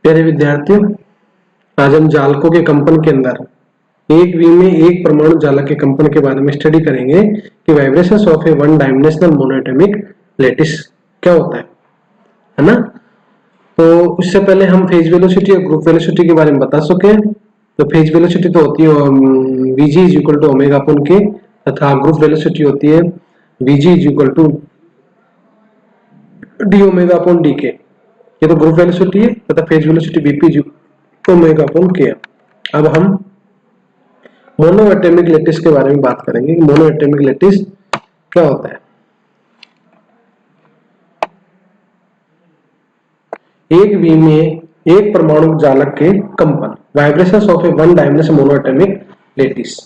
प्यारे विद्यार्थियों, आज हम जालकों के कंपन के अंदर एक वी में एक परमाणु जालक के कंपन के बारे में स्टडी करेंगे कि vibrations of A one dimensional monoatomic lattice क्या होता है ना। तो उससे पहले हम फेज वेलोसिटी और ग्रुप वेलोसिटी के बारे में बता सके। तो फेज वेलोसिटी तो होती है Vg is equal to omega upon k, तथा ग्रुप वेलोसिटी होती है Vg is equal to d omega upon d k. ये तो ग्रुप वेलोसिटी है तथा phase velocity Vp omega upon k. अब हम मोनोएटॉमिक लैटिस के बारे में बात करेंगे। मोनोएटॉमिक लैटिस क्या होता है। एक वी में एक परमाणु जालक के कंपन, vibrations of A one dimensional monoatomic lattice,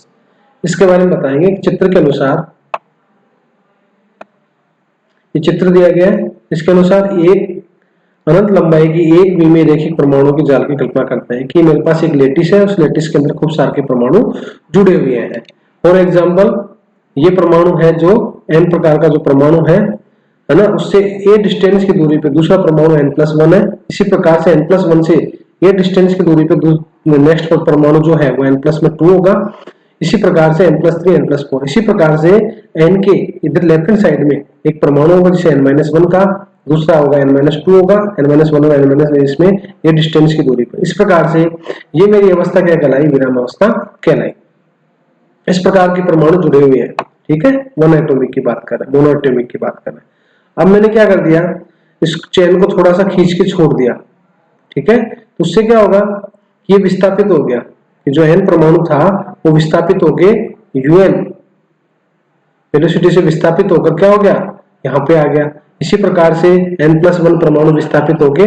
इसके बारे में बताएंगे। चित्र के अनुसार ये चित्र दिया गया है, इसके अनुसार एक अनंत लंबाई की एक वी में रेखिक परमाणु के जाल की कल्पना करते हैं कि मेरे पास एक लैटिस है, उस लैटिस के अंदर खूब सारे परमाणु जुड़े हुए हैं। फॉर एग्जांपल ये परमाणु है जो n प्रकार का जो परमाणु है ना, उससे a डिस्टेंस की दूरी पे दूसरा परमाणु n+1 है। इसी प्रकार से n+1 से a डिस्टेंस की दूरी पे नेक्स्ट परमाणु जो है वो n+2 होगा। इसी प्रकार से n+3 n+4। इसी प्रकार से n के इधर लेफ्ट हैंड साइड में एक परमाणु होगा जिसे n-1 का, दूसरा होगा n-2 होगा, n-1 और n- इसमें ये डिस्टेंस की दूरी पर। इस प्रकार से ये मेरी अवस्था क्या कहलाई, विराम अवस्था कहलाई। इस प्रकार के परमाणु जुड़े हुए हैं, ठीक है। वन एटॉमिक की बात कर रहे हैं, मोनो एटॉमिक की बात कर रहे हैं। अब मैंने क्या कर दिया, इस चेन को थोड़ा सा खींच के छोड़ दिया, ठीक है। तो उससे क्या होगा कि ये विस्थापित हो गया, जो n परमाणु था वो विस्थापित होके un वेलोसिटी से विस्थापित होकर क्या हो गया, यहाँ पे आ गया। इसी प्रकार से n+1 परमाणु विस्थापित होके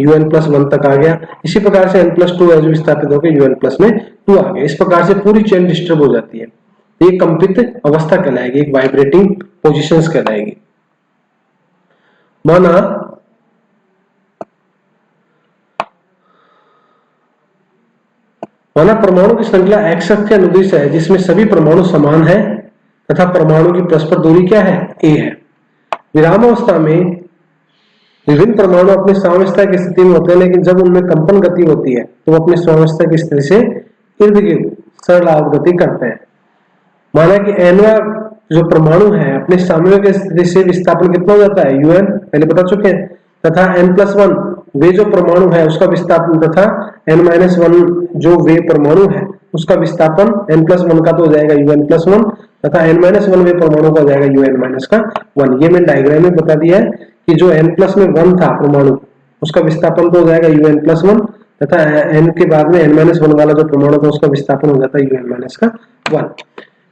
un+1 तक आ गया। इसी प्रकार से n+2 है जो विस्थापित होके un+2 आ गया। इस प्रकार से पूरी चेन डिस्टर्ब हो जाती है। ये कंपित अवस्था कहलाएगी, एक वाइब्रेटिंग पोजीशंस कहलाएगी। माना परमाणु की श्रृंखला x अक्ष के अनुदिश है जिसमें सभी परमाणु समान है तथा परमाणु की परस्पर दूरी क्या है, a है। विराम अवस्था में विभिन्न परमाणु अपनी साम्यावस्था की स्थिति में होते हैं, लेकिन जब उनमें कंपन गति होती है तो वो अपनी साम्यावस्था की स्थिति से इर्द गिर्द सरल गति करते हैं। माना कि nवा जो परमाणु है अपने साम्य की स्थिति से विस्थापन कितना हो जाता है, un, पहले बता चुके हैं, तथा n+1 वे जो परमाणु है उसका विस्थापन, तथा n-1 जो वे परमाणु है उसका विस्थापन n+1 का तो हो जाएगा un+1, तथा n-1 वे परमाणु का हो जाएगा un-1। ये मैंने डायग्राम में बता दिया है कि जो n+1 था परमाणु उसका विस्थापन तो हो जाएगा un+1, तथा n के बाद में n-1 वाला जो परमाणु था उसका विस्थापन हो जाता है un-1।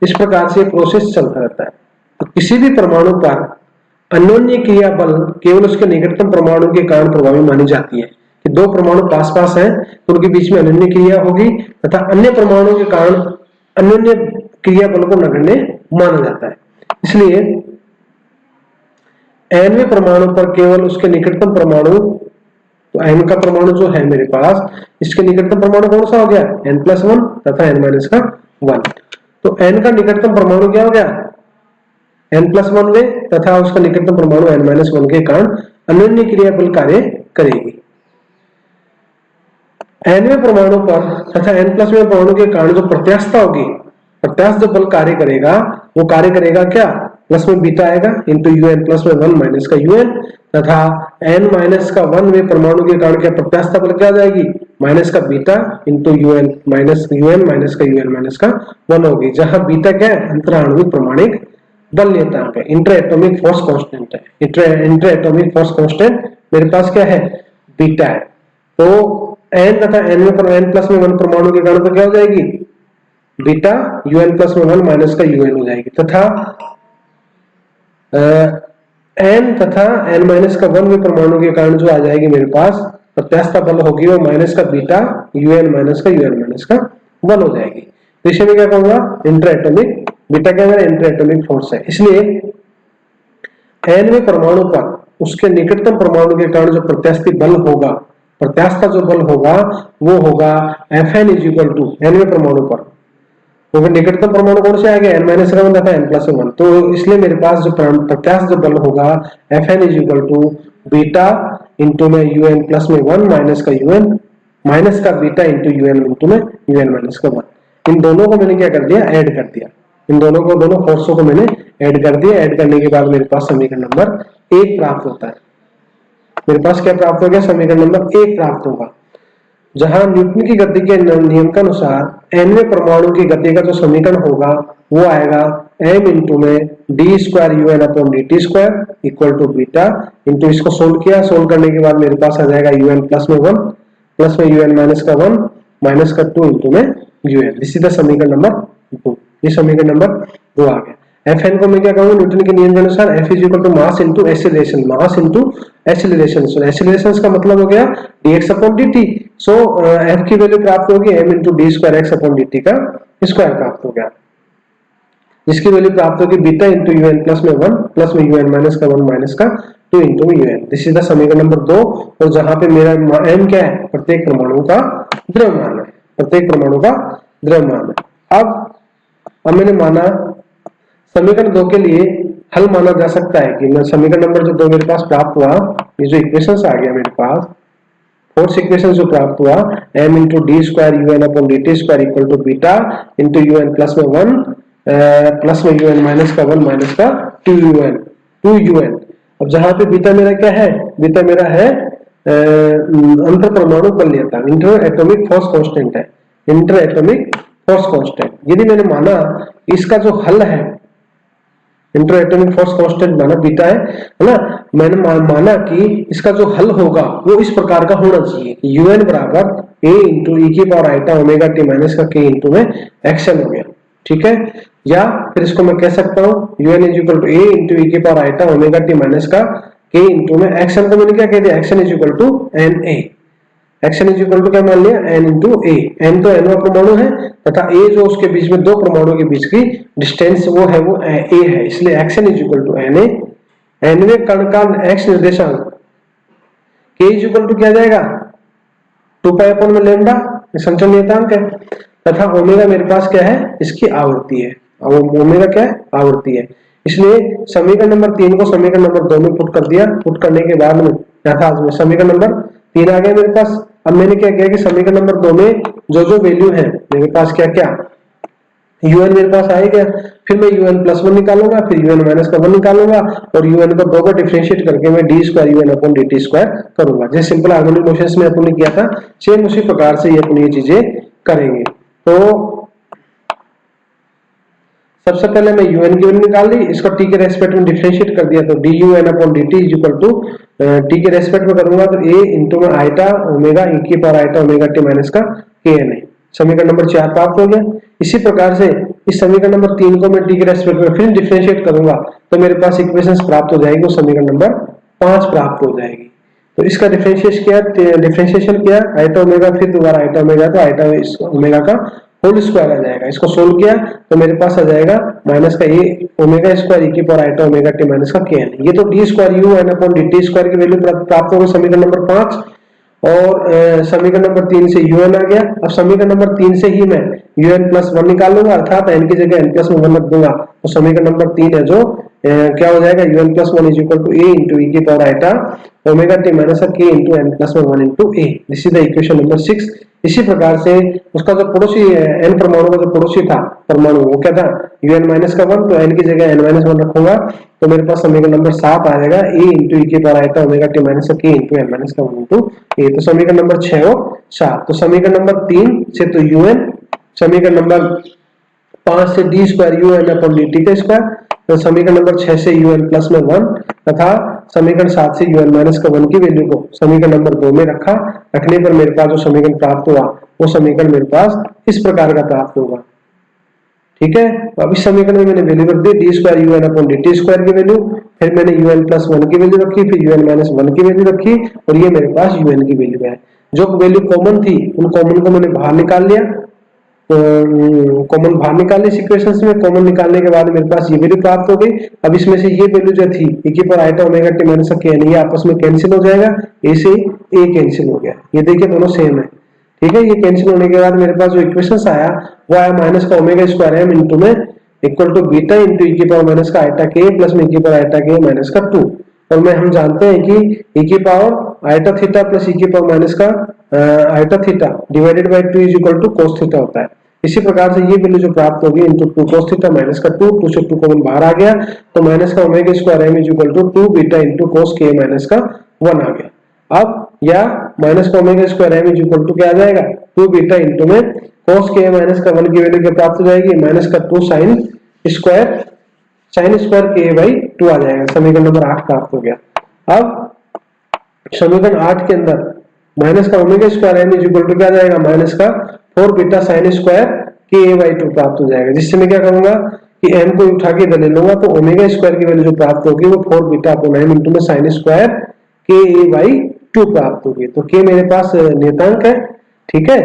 इस प्रकार से प्रोसेस चलता रहता है। तो किसी भी परमाणु पर अन्योन्य क्रिया बल केवल उसके निकटतम परमाणु के कारण प्रभावी मानी जाती है। कि दो परमाणु पास पास हैं तो उनके बीच में अन्योन्य क्रिया होगी, तथा अन्य परमाणु के कारण अन्योन्य क्रिया बल को नगण्य माना जाता है। इसलिए nवें परमाणु पर केवल उसके निकटतम परमाणु, तो n का परमाणु जो है मेरे पास, इसके निकटतम परमाणु कौन सा हो गया, n+1 तथा n-1। तो n का निकटतम परमाणु क्या हो गया, n+1 वे, तथा उसका निकटतम परमाणु n-1 के कारण अन्योन्य क्रिया बल कार्य करेगी। nवें परमाणु पर तथा n+1 परमाणु के कारण जो प्रत्यास्थता होगी, प्रत्यास्थ जो बल कार्य करेगा वो कार्य करेगा क्या, प्लस में बीटा आएगा इंटू un प्लस में 1 माइनस का un, तथा n-1 वे परमाणु के कारण क्या प्रत्यास्थता बल क्या आ जाएगी, माइनस का बीटा इंटू un माइनस का un माइनस का 1 होगी, जहां बीटा क्या है, अंतराण्विक प्रमाणिक बल लेता है, इंटर एटॉमिक फोर्स कांस्टेंट है। इंटर एटॉमिक फोर्स कांस्टेंट मेरे पास क्या है, बीटा है। तो n तथा n+1 परमाणु के कारण तो क्या हो जाएगी, बीटा un+1 माइनस का un हो जाएगी, तथा n तथा n-1 वे परमाणु के कारण जो आ जाएगी मेरे पास प्रत्यास्थता बल होगी वो माइनस का बीटा un माइनस का 1 हो जाएगी। तो इसे मैं क्या कहूंगा, इंटर एटॉमिक, बीटा क्या है, इंटर एटॉमिक फोर्स है। इसलिए nवें परमाणु पर उसके निकटतम परमाणु के कारण जो प्रत्यास्थी बल होगा, प्रत्यास्था जो बल होगा वो होगा Fn इज इक्वल टू nवें परमाणु पर, तो निकटतम परमाणु कौन से आ गया, n-1 तथा n+1। तो इसलिए मेरे पास जो प्रत्यास्थ जो बल होगा Fn is equal to beta into में un प्लस में 1 माइनस का un माइनस का बीटा इंटू यूएन इंटू में यूएन माइनस का 1। इन दोनों को मैंने क्या कर दिया, ऐड कर दिया। इन दोनों फोर्सों को मैंने ऐड कर दिया। ऐड करने के बाद मेरे पास समीकरण नंबर 1 प्राप्त होता है। मेरे पास क्या प्राप्त हो गया, समीकरण नंबर 1 प्राप्त होगा, जहां न्यूटन की गति के नियम के अनुसार nवें परमाणु की गति का जो समीकरण होगा वो आएगा m इंटू में D square you N upon D T square equal to beta into, इसको सोल्व किया, सोल्व करने के बाद मेरे पास आ जाएगा यू एन प्लस में 1 प्लस में यू एन माइनस का 1 माइनस का 2 इंटू में U N. This is the समीकरण नंबर 2। ये समीकरण नंबर 2 आ गया। एफ एन को मैं क्या कहूंगा, न्यूटन के नियम के अनुसार F is equal to mass into acceleration, mass into acceleration. So acceleration का मतलब हो गया dx upon dt। So F की वैल्यू प्राप्त होगी m into D square X upon dt का स्क्वायर प्राप्त हो गया, जिसकी वैल्यू प्राप्त होगी beta into U N plus में 1 प्लस में यू एन माइनस का 1 माइनस का 2 into U N. This is the समीकरण नंबर 2। और जहां पे मेरा m क्या है, प्रत्येक परमाणु का द्रव्यमान है, प्रत्येक परमाणु का द्रव्यमान है। अब मैंने माना समीकरण 2 के लिए हल माना जा सकता है कि समीकरण नंबर जो 2 मेरे पास प्राप्त हुआ, ये जो इक्वेशन आ गया मेरे पास, फोर्थ इक्वेशन जो प्राप्त हुआ m into D square you N upon D T square equal to beta into U N plus में 1 प्लस में यू एन माइनस का 1 माइनस का 2 यू एन। अब जहां पे बीटा मेरा क्या है, बीटा मेरा है अंतर परमाणु बलनीयता, इंटर एटॉमिक फोर्स कांस्टेंट है, इंटर एटॉमिक फोर्स कांस्टेंट। यदि मैंने माना इसका जो हल है, इंटर एटॉमिक फोर्स कांस्टेंट माना बीटा है ना, मैंने माना कि इसका जो हल होगा वो इस प्रकार का होना चाहिए कि यूएन बराबर a इंटू ई की power iota omega T minus का k इंटू में एक्शन हो गया, ठीक है। या फिर इसको मैं कह सकता हूं u n is equal to a into ई की power iota omega T minus का k इंटू में एक्शन को मैंने क्या कह दिया, x n is equal to n a. X n is equal to क्या मान लिया, एन इंटू ए। एन तो एनवा परमाणु है तथा ए जो उसके बीच में दो परमाणु के बीच की डिस्टेंस वो है, वो ए है, इसलिए x n is equal to n a. एनवें कण का एक्स निर्देशांक के इज इक्वल टू क्या जाएगा, 2 पाई अपॉन में लैम्डा, संचलन नियतांक है, तथा ओमेगा मेरे पास क्या है, इसकी आवृत्ति है। ओमेगा क्या है, आवृत्ति है। इसलिए समीकरण नंबर 3 को समीकरण नंबर 2 में पुट कर दिया। पुट करने के बाद में यथार्थ में समीकरण नंबर 3 आ गया मेरे पास। अब मैंने क्या किया कि समीकरण नंबर 2 में जो जो वैल्यू है मेरे पास क्या क्या un मेरे पास आएगा, फिर मैं un प्लस 1 निकालूंगा, फिर un माइनस का 1 निकालूंगा और un को 2 का डिफरेंशिएट करके मैं D square un upon dt square करूंगा। जैसे सिंपल हार्मोनिक मोशंस में अपन ने किया था, सेम उसी प्रकार से ये अपन ये चीजें करेंगे। तो सबसे पहले मैं un की वैल्यू निकाल ली, इसको t के रेस्पेक्ट में डिफरेंशिएट कर दिया, तो dun upon dt is equal to t के रेस्पेक्ट में करूंगा तो a इंटू में आइटा ओमेगा e की power iota omega t minus का kn है। समीकरण नंबर 4 प्राप्त हो गया। इसी प्रकार से इस समीकरण नंबर 3 को मैं t के रेस्पेक्ट में फिर डिफरेंशिएट करूंगा तो मेरे पास इक्वेशंस प्राप्त हो जाएगी, वो समीकरण नंबर 5 प्राप्त हो जाएगी। तो इसका डिफरेंशिएशन किया आइटा ओमेगा, फिर दोबारा आइटा ओमेगा, तो आइटा ओमेगा का होल स्क्वायर आ जाएगा। इसको सोल्व किया तो मेरे पास आ जाएगा माइनस का ए ओमेगा स्क्वायर ई की power iota omega T minus का के एन। ये तो D square you N upon D T square की वैल्यू प्राप्त होगी समीकरण नंबर 5। और समीकरण नंबर 3 से un आ गया। अब समीकरण नंबर 3 से ही मैं un प्लस 1 निकाल लूंगा, अर्थात n की जगह n प्लस 1 रख दूंगा, तो समीकरण नंबर 3 है जो क्या हो जाएगा, un plus 1 is equal to a into ई की power iota omega T minus k into n plus 1 into a। This is the equation number 6। इसी प्रकार से उसका जो पड़ोसी n परमाणु का जो पड़ोसी था परमाणु वो क्या था, un माइनस का 1, तो n की जगह n माइनस 1 रखूंगा तो मेरे पास समीकरण नंबर 7 आ जाएगा a इंटू ई की power iota omega T minus k into n minus का 1 इंटू a। तो समीकरण नंबर 6 और 7। तो समीकरण नंबर 3 से तो un, समीकरण नंबर 5 से D square you N upon D T का स्क्वायर, तो समीकरण नंबर 6 से यू एन प्लस में 1 तथा समीकरण 7 से यू एन माइनस का 1 की वैल्यू को समीकरण नंबर 2 में रखा। रखने पर मेरे पास जो समीकरण प्राप्त हुआ वो समीकरण मेरे पास इस प्रकार का प्राप्त होगा, ठीक है। अब इस समीकरण में मैंने वैल्यू रख दी d square you N upon D T square की वैल्यू, फिर मैंने यू एन प्लस 1 की वैल्यू रखी, फिर यू एन माइनस 1 की वैल्यू रखी और ये मेरे पास यू एन की वैल्यू है। जो वैल्यू कॉमन थी उन कॉमन को मैंने बाहर निकाल लिया, कॉमन बाहर निकाल ली इक्वेशंस में। कॉमन निकालने के बाद मेरे पास ये वैल्यू प्राप्त हो गई। अब इसमें से ये वैल्यू जो थी e की power iota omega T minus K n, ये आपस में कैंसिल हो जाएगा, a से a कैंसिल हो गया, ये देखिए दोनों सेम है, ठीक है। ये कैंसिल होने के बाद मेरे पास जो इक्वेशंस आया वो आया माइनस का ओमेगा स्क्वायर m इंटू में इक्वल टू बीटा इंटू ई की पावर माइनस का आइटा k प्लस में ई की पावर आइटा k माइनस का 2। और मैं हम जानते हैं कि e की power iota theta plus e की पावर माइनस का iota theta divided by 2 is equal to cos theta होता है। इसी प्रकार से ये वैल्यू जो प्राप्त होगी इनटू 2 cos थीटा माइनस का 2 से 2 कॉमन बाहर आ गया तो माइनस का omega square m is equal to 2 beta into cos k minus का 1 आ गया। अब या माइनस का omega square m is equal to क्या आ जाएगा 2 बीटा इनटू में cos k माइनस का 1 की वैल्यू क्या प्राप्त हो जाएगी माइनस का 2 sin स्क्वायर k बाई 2 आ जाएगा। समीकरण नंबर 8 प्राप्त हो गया। अब समीकरण 8 के अंदर माइनस का omega square m is equal to क्या आ जाएगा माइनस का 4 beta sin square k by 2 प्राप्त हो जाएगा। जिससे मैं क्या करूंगा कि m को उठा के इधर ले लूंगा तो ओमेगा स्क्वायर की वैल्यू जो प्राप्त होगी वो 4 बीटा अपॉन m इनटू में sin स्क्वायर k बाई 2 प्राप्त होगी। तो k मेरे पास नियतांक है, ठीक है,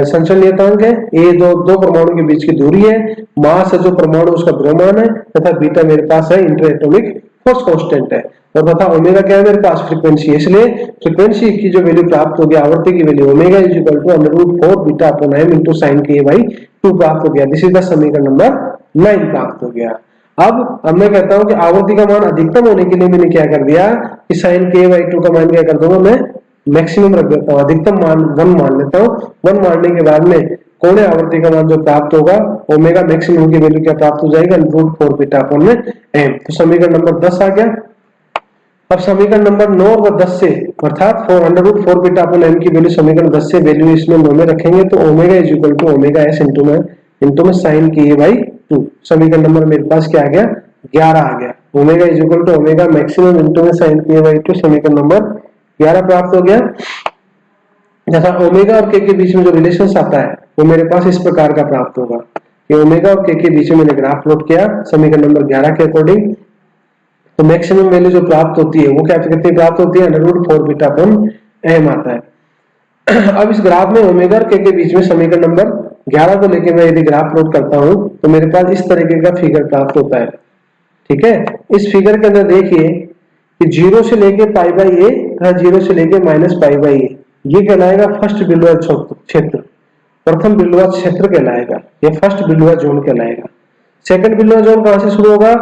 संचलन नियतांक है। ए दो परमाणु के बीच की दूरी है, मास है जो परमाणु उसका द्रव्यमान है, तथा बीटा मेरे पास है इंटर एटॉमिक फोर्स कांस्टेंट है, और तथा ओमेगा क्या है मेरे पास फ्रीक्वेंसी है। इसलिए फ्रीक्वेंसी की जो वैल्यू प्राप्त होगी आवृत्ति की value omega is equal to √4 beta upon m into sin k by 2 प्राप्त हो गया। दिस इज द समीकरण नंबर 9 प्राप्त हो गया। अब मैं कहता हूं कि आवृत्ति का मान अधिकतम होने के लिए मैंने क्या कर दिया कि sin k बाई 2 का मान क्या कर दूंगा मैं मैक्सिमम रख देता हूं, अधिकतम मान 1 मान लेता हूं। 1 मानने के बाद में कोणीय आवर्ती का मान जो प्राप्त होगा ओमेगा मैक्सिमम की वैल्यू क्या प्राप्त हो जाएगा √4 बीटा अपॉन में m। तो समीकरण नंबर 10 आ गया। अब समीकरण नंबर 9 और 10 से अर्थात √4 बीटा अपॉन m की वैल्यू समीकरण 10 से वैल्यू इसमें 9 में रखेंगे तो omega is equal to omega s into में sin k बाई 2। समीकरण नंबर मेरे पास क्या आ गया 11 आ गया। Omega is equal to omega maximum into में sin k बाई 2 समीकरण नंबर 11 प्राप्त हो गया। जैसा ओमेगा और के बीच में जो रिलेशन आता है वो मेरे पास इस प्रकार का प्राप्त होगा कि ओमेगा और के बीच में मैंने ग्राफ प्लॉट किया समीकरण नंबर 11 के अकॉर्डिंग। तो मैक्सिमम वैल्यू जो प्राप्त होती है वो क्या कितनी प्राप्त होती है √4 बीटा अपॉन m आता है। अब इस ग्राफ में ओमेगा और के बीच में समीकरण नंबर 11 को लेके मैं यदि ग्राफ प्लॉट करता हूं तो मेरे पास इस तरीके का फिगर प्राप्त होता है, ठीक है। इस फिगर के अंदर देखिए कि 0 से लेके पाई बाई a तथा 0 से लेके माइनस पाई बाई a ये कहलाएगा फर्स्ट बिंदुआ क्षेत्र, प्रथम बिंदुआ क्षेत्र कहलाएगा, ये फर्स्ट बिंदुआ जोन कहलाएगा। सेकंड बिंदुआ जोन कहां से शुरू होगा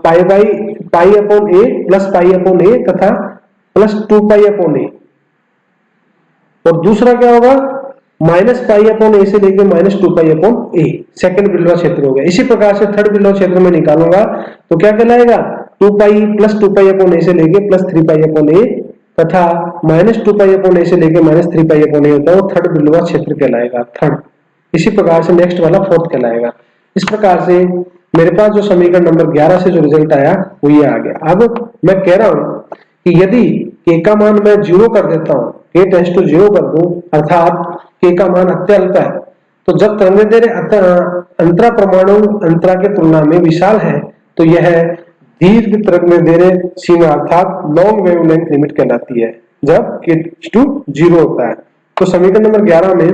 पाई upon a plus pi upon a तथा प्लस 2 पाई अपॉन a, और दूसरा क्या होगा माइनस पाई अपॉन a से लेके minus 2 pi upon a, second बिंदुआ क्षेत्र हो गया। इसी प्रकार से थर्ड बिंदुआ क्षेत्र में निकालूंगा तो क्या कहलाएगा 2 pi plus 2 pi upon a से लेके प्लस 3 पाई अपॉन a तथा माइनस 2 पाई अपॉन a से लेके माइनस 3 पाई अपॉन a होता है वो थर्ड बिंदुआ क्षेत्र कहलाएगा, थर्ड। इसी प्रकार से नेक्स्ट वाला फोर्थ कहलाएगा। इस प्रकार से मेरे पास जो समीकरण नंबर 11 से जो रिजल्ट आया वो ये आ गया। अब मैं कह रहा हूं कि यदि k का मान मैं 0 कर देता हूं, k टेंड्स टू 0 कर दूं अर्थात k का मान अत्यल्प है, तो जब तरंगदैर्घ्य अंतरा परमाणु अंतरा के तुलना में विशाल है तो यह दीर्घ तरंगदैर्घ्य सीमा अर्थात लॉन्ग वेवलेंथ लिमिट कहलाती है जब k टू 0 होता है। तो समीकरण नंबर 11 में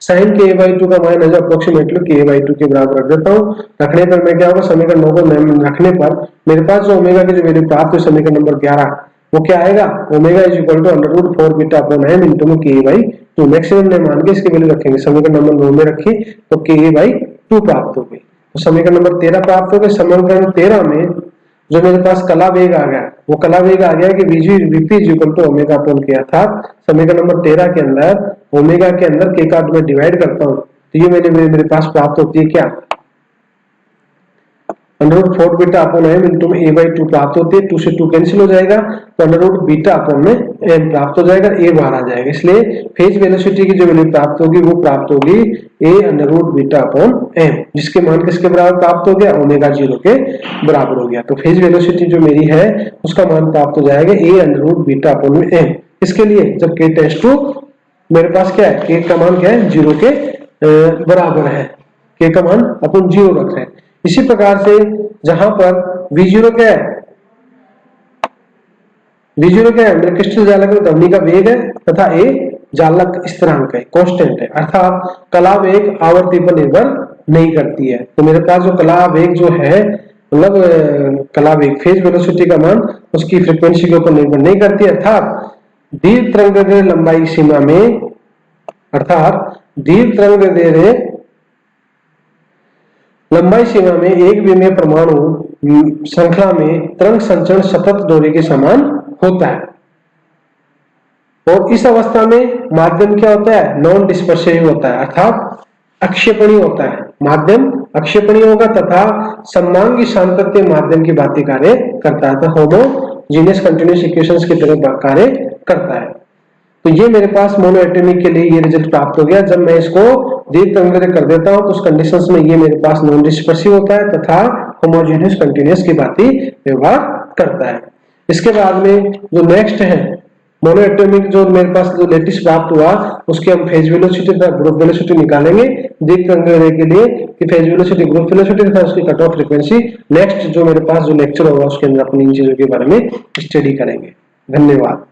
sin k बाई 2 का मान है अप्रोक्सीमेटली k बाई 2 के बराबर रख देता हूं। रखने पर मैं क्या होगा समीकरण 9 को रखने पर मेरे पास जो ओमेगा की जो वैल्यू प्राप्त हुई समीकरण नंबर 11 वो क्या आएगा omega is equal to √4 beta upon m into में k बाई 2 मैक्सिमम ने मान के इसकी वैल्यू रखेंगे। समीकरण नंबर 9 में रखी तो k बाई 2 प्राप्त हो गई। तो समीकरण नंबर 13 प्राप्त हो गए। समीकरण 13 में जो मेरे पास कला वेग आ गया वो कला वेग आ गया कि vp is equal to omega upon k, अर्थात समीकरण नंबर 13 के अंदर ओमेगा के अंदर k का मैं डिवाइड करता हूं तो ये मेरे पास प्राप्त होती है क्या √4 बीटा अपॉन m इनटू में a बाई 2 प्राप्त होती है। 2 से 2 कैंसिल हो जाएगा तो √ बीटा अपॉन में m प्राप्त हो जाएगा, a बाहर आ जाएगा। इसलिए फेज वेलोसिटी की जो वैल्यू प्राप्त होगी वो प्राप्त होगी a √ बीटा अपॉन m, जिसके मान किसके बराबर प्राप्त हो गया ओमेगा 0 के बराबर हो गया। तो फेज वेलोसिटी जो मेरी है उसका मान प्राप्त हो जाएगा a √ बीटा अपॉन में m। इसके लिए जब k टेंड्स टू मेरे पास क्या है k का मान क्या है 0 के बराबर है, k का मान अपन 0 रख रहे हैं। इसी प्रकार से जहां पर v0 क्या है मेरे क्रिस्टल जालक में ध्वनि का वेग है तथा a जालक स्थिरांक है, कांस्टेंट है, अर्थात कला वेग आवर्ती पर निर्भर नहीं करती है। तो मेरे पास जो कला वेग जो है मतलब कला वेग फेज वेलोसिटी का मान उसकी फ्रीक्वेंसी के ऊपर निर्भर नहीं करती, अर्थात दीर्घ तरंगदैर्घ्य लंबाई सीमा में अर्थात दीर्घ तरंगदैर्घ्य लंबाई सीमा में एक विमीय परमाणु श्रृंखला में तरंग संचरण सतत डोरी के समान होता है। और इस अवस्था में माध्यम क्या होता है? नॉन डिस्पर्सिव होता है, अर्थात अक्षेपणीय होता है। माध्यम अक्षेपणीय होगा तथा समांगी सातत्य माध्यम की भांति कार्य करता है, तो होमोजीनियस कंटीन्यूअस इक्वेशंस की तरह कार्य करता है। तो ये मेरे पास मोनोएटॉमिक के लिए ये रिजल्ट प्राप्त हो गया। जब मैं इसको दीर्घ तरंग कर देता हूं तो उस कंडीशंस में ये मेरे पास नॉन डिस्पर्सिव होता है तथा होमोजेनियस कंटीन्यूअस की भांति व्यवहार करता है। इसके बाद में जो नेक्स्ट है मोनोएटॉमिक, जो मेरे पास जो लेटेस्ट प्राप्त हुआ उसके हम फेज वेलोसिटी तथा ग्रुप वेलोसिटी निकालेंगे दीर्घ तरंग के लिए कि फेज वेलोसिटी, ग्रुप वेलोसिटी तथा उसकी कट ऑफ फ्रीक्वेंसी। नेक्स्ट जो मेरे पास जो लेक्चर होगा उसके अंदर अपनी इन चीजों के बारे में स्टडी करेंगे। धन्यवाद।